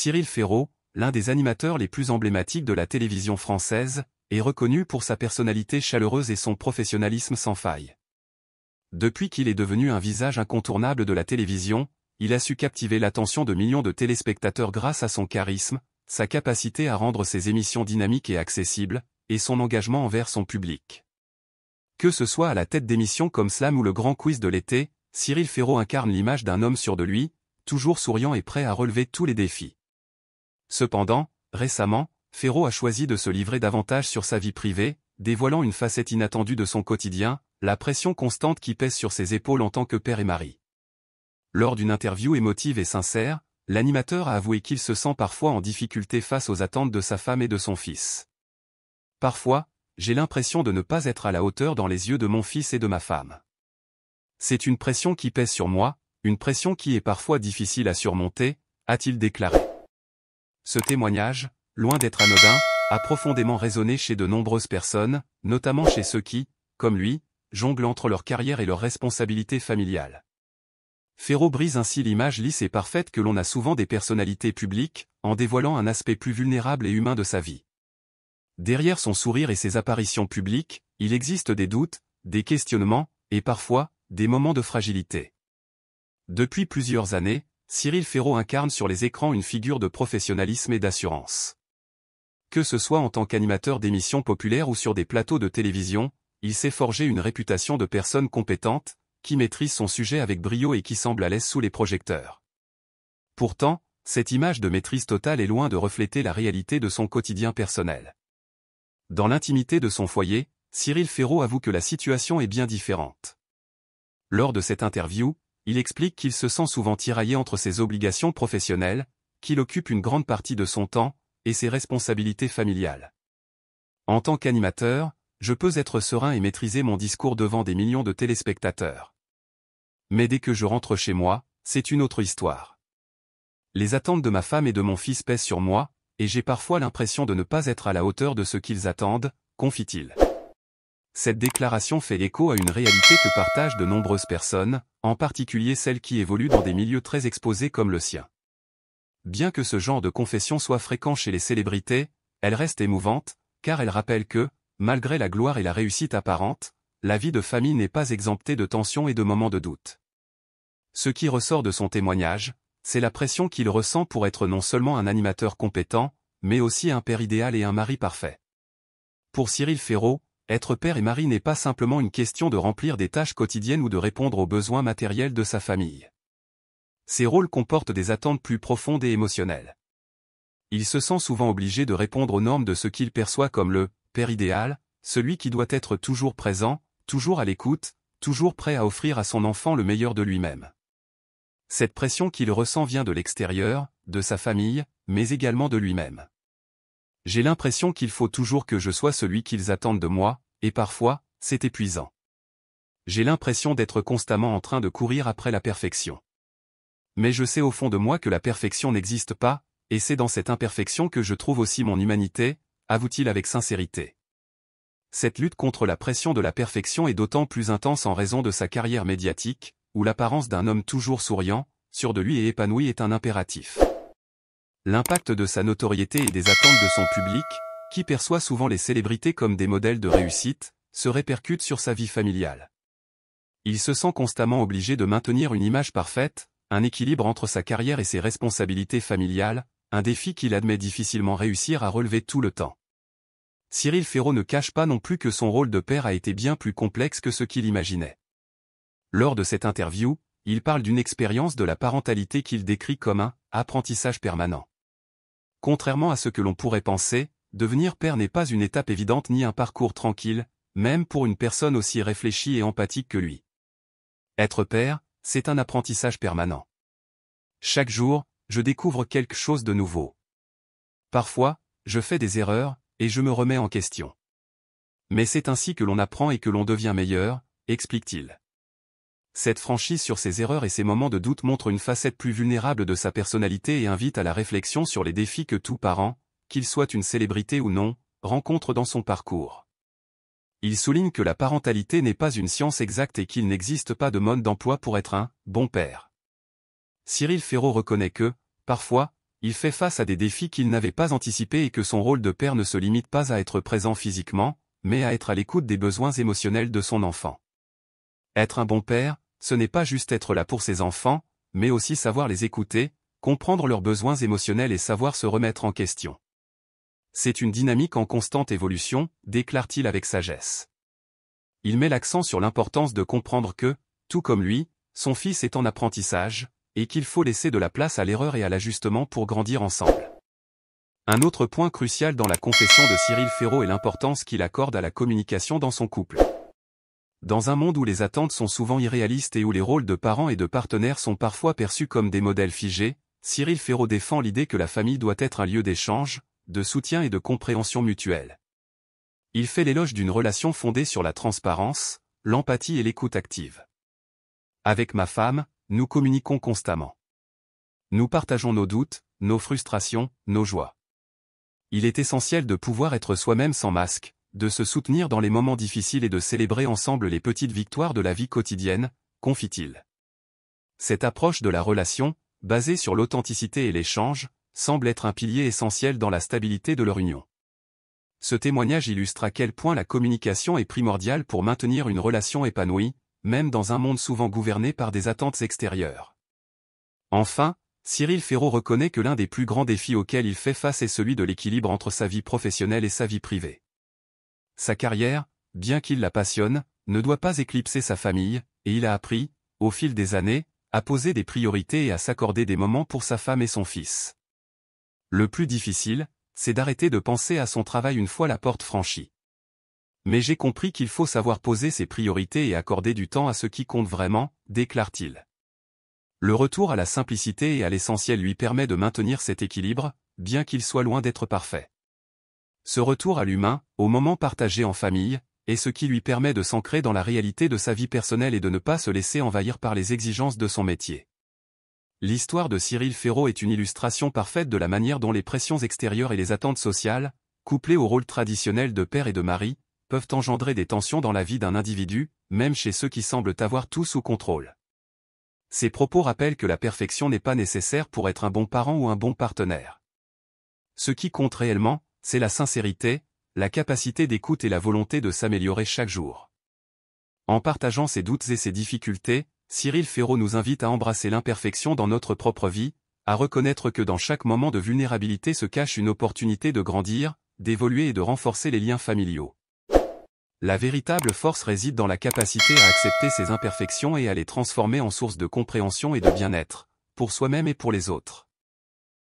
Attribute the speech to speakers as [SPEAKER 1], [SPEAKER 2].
[SPEAKER 1] Cyril Ferraud, l'un des animateurs les plus emblématiques de la télévision française, est reconnu pour sa personnalité chaleureuse et son professionnalisme sans faille. Depuis qu'il est devenu un visage incontournable de la télévision, il a su captiver l'attention de millions de téléspectateurs grâce à son charisme, sa capacité à rendre ses émissions dynamiques et accessibles, et son engagement envers son public. Que ce soit à la tête d'émissions comme Slam ou le Grand Quiz de l'été, Cyril Ferraud incarne l'image d'un homme sûr de lui, toujours souriant et prêt à relever tous les défis. Cependant, récemment, Ferraud a choisi de se livrer davantage sur sa vie privée, dévoilant une facette inattendue de son quotidien, la pression constante qui pèse sur ses épaules en tant que père et mari. Lors d'une interview émotive et sincère, l'animateur a avoué qu'il se sent parfois en difficulté face aux attentes de sa femme et de son fils. Parfois, j'ai l'impression de ne pas être à la hauteur dans les yeux de mon fils et de ma femme. C'est une pression qui pèse sur moi, une pression qui est parfois difficile à surmonter, a-t-il déclaré. Ce témoignage, loin d'être anodin, a profondément résonné chez de nombreuses personnes, notamment chez ceux qui, comme lui, jonglent entre leur carrière et leurs responsabilités familiales. Ferraud brise ainsi l'image lisse et parfaite que l'on a souvent des personnalités publiques, en dévoilant un aspect plus vulnérable et humain de sa vie. Derrière son sourire et ses apparitions publiques, il existe des doutes, des questionnements, et parfois, des moments de fragilité. Depuis plusieurs années, Cyril Ferraud incarne sur les écrans une figure de professionnalisme et d'assurance. Que ce soit en tant qu'animateur d'émissions populaires ou sur des plateaux de télévision, il s'est forgé une réputation de personne compétente, qui maîtrise son sujet avec brio et qui semble à l'aise sous les projecteurs. Pourtant, cette image de maîtrise totale est loin de refléter la réalité de son quotidien personnel. Dans l'intimité de son foyer, Cyril Ferraud avoue que la situation est bien différente. Lors de cette interview, il explique qu'il se sent souvent tiraillé entre ses obligations professionnelles, qu'il occupe une grande partie de son temps, et ses responsabilités familiales. En tant qu'animateur, je peux être serein et maîtriser mon discours devant des millions de téléspectateurs. Mais dès que je rentre chez moi, c'est une autre histoire. Les attentes de ma femme et de mon fils pèsent sur moi, et j'ai parfois l'impression de ne pas être à la hauteur de ce qu'ils attendent, confie-t-il. Cette déclaration fait écho à une réalité que partagent de nombreuses personnes, en particulier celles qui évoluent dans des milieux très exposés comme le sien. Bien que ce genre de confession soit fréquent chez les célébrités, elle reste émouvante, car elle rappelle que, malgré la gloire et la réussite apparente, la vie de famille n'est pas exemptée de tensions et de moments de doute. Ce qui ressort de son témoignage, c'est la pression qu'il ressent pour être non seulement un animateur compétent, mais aussi un père idéal et un mari parfait. Pour Cyril Ferraud, être père et mari n'est pas simplement une question de remplir des tâches quotidiennes ou de répondre aux besoins matériels de sa famille. Ces rôles comportent des attentes plus profondes et émotionnelles. Il se sent souvent obligé de répondre aux normes de ce qu'il perçoit comme le père idéal, celui qui doit être toujours présent, toujours à l'écoute, toujours prêt à offrir à son enfant le meilleur de lui-même. Cette pression qu'il ressent vient de l'extérieur, de sa famille, mais également de lui-même. J'ai l'impression qu'il faut toujours que je sois celui qu'ils attendent de moi, et parfois, c'est épuisant. J'ai l'impression d'être constamment en train de courir après la perfection. Mais je sais au fond de moi que la perfection n'existe pas, et c'est dans cette imperfection que je trouve aussi mon humanité, avoue-t-il avec sincérité. Cette lutte contre la pression de la perfection est d'autant plus intense en raison de sa carrière médiatique, où l'apparence d'un homme toujours souriant, sûr de lui et épanoui est un impératif. L'impact de sa notoriété et des attentes de son public, qui perçoit souvent les célébrités comme des modèles de réussite, se répercute sur sa vie familiale. Il se sent constamment obligé de maintenir une image parfaite, un équilibre entre sa carrière et ses responsabilités familiales, un défi qu'il admet difficilement réussir à relever tout le temps. Cyril Ferraud ne cache pas non plus que son rôle de père a été bien plus complexe que ce qu'il imaginait. Lors de cette interview, il parle d'une expérience de la parentalité qu'il décrit comme un « apprentissage permanent ». Contrairement à ce que l'on pourrait penser, devenir père n'est pas une étape évidente ni un parcours tranquille, même pour une personne aussi réfléchie et empathique que lui. Être père, c'est un apprentissage permanent. Chaque jour, je découvre quelque chose de nouveau. Parfois, je fais des erreurs, et je me remets en question. Mais c'est ainsi que l'on apprend et que l'on devient meilleur, explique-t-il. Cette franchise sur ses erreurs et ses moments de doute montre une facette plus vulnérable de sa personnalité et invite à la réflexion sur les défis que tout parent, qu'il soit une célébrité ou non, rencontre dans son parcours. Il souligne que la parentalité n'est pas une science exacte et qu'il n'existe pas de mode d'emploi pour être un « bon père ». Cyril Ferraud reconnaît que, parfois, il fait face à des défis qu'il n'avait pas anticipés et que son rôle de père ne se limite pas à être présent physiquement, mais à être à l'écoute des besoins émotionnels de son enfant. Être un bon père, ce n'est pas juste être là pour ses enfants, mais aussi savoir les écouter, comprendre leurs besoins émotionnels et savoir se remettre en question. C'est une dynamique en constante évolution, déclare-t-il avec sagesse. Il met l'accent sur l'importance de comprendre que, tout comme lui, son fils est en apprentissage, et qu'il faut laisser de la place à l'erreur et à l'ajustement pour grandir ensemble. Un autre point crucial dans la confession de Cyril Ferraud est l'importance qu'il accorde à la communication dans son couple. Dans un monde où les attentes sont souvent irréalistes et où les rôles de parents et de partenaires sont parfois perçus comme des modèles figés, Cyril Ferraud défend l'idée que la famille doit être un lieu d'échange, de soutien et de compréhension mutuelle. Il fait l'éloge d'une relation fondée sur la transparence, l'empathie et l'écoute active. Avec ma femme, nous communiquons constamment. Nous partageons nos doutes, nos frustrations, nos joies. Il est essentiel de pouvoir être soi-même sans masque, de se soutenir dans les moments difficiles et de célébrer ensemble les petites victoires de la vie quotidienne, confie-t-il. Cette approche de la relation, basée sur l'authenticité et l'échange, semble être un pilier essentiel dans la stabilité de leur union. Ce témoignage illustre à quel point la communication est primordiale pour maintenir une relation épanouie, même dans un monde souvent gouverné par des attentes extérieures. Enfin, Cyril Ferraud reconnaît que l'un des plus grands défis auxquels il fait face est celui de l'équilibre entre sa vie professionnelle et sa vie privée. Sa carrière, bien qu'il la passionne, ne doit pas éclipser sa famille, et il a appris, au fil des années, à poser des priorités et à s'accorder des moments pour sa femme et son fils. Le plus difficile, c'est d'arrêter de penser à son travail une fois la porte franchie. Mais j'ai compris qu'il faut savoir poser ses priorités et accorder du temps à ce qui compte vraiment, déclare-t-il. Le retour à la simplicité et à l'essentiel lui permet de maintenir cet équilibre, bien qu'il soit loin d'être parfait. Ce retour à l'humain, au moment partagé en famille, est ce qui lui permet de s'ancrer dans la réalité de sa vie personnelle et de ne pas se laisser envahir par les exigences de son métier. L'histoire de Cyril Ferraud est une illustration parfaite de la manière dont les pressions extérieures et les attentes sociales, couplées au rôle traditionnel de père et de mari, peuvent engendrer des tensions dans la vie d'un individu, même chez ceux qui semblent avoir tout sous contrôle. Ces propos rappellent que la perfection n'est pas nécessaire pour être un bon parent ou un bon partenaire. Ce qui compte réellement, c'est la sincérité, la capacité d'écoute et la volonté de s'améliorer chaque jour. En partageant ses doutes et ses difficultés, Cyril Ferraud nous invite à embrasser l'imperfection dans notre propre vie, à reconnaître que dans chaque moment de vulnérabilité se cache une opportunité de grandir, d'évoluer et de renforcer les liens familiaux. La véritable force réside dans la capacité à accepter ses imperfections et à les transformer en source de compréhension et de bien-être, pour soi-même et pour les autres.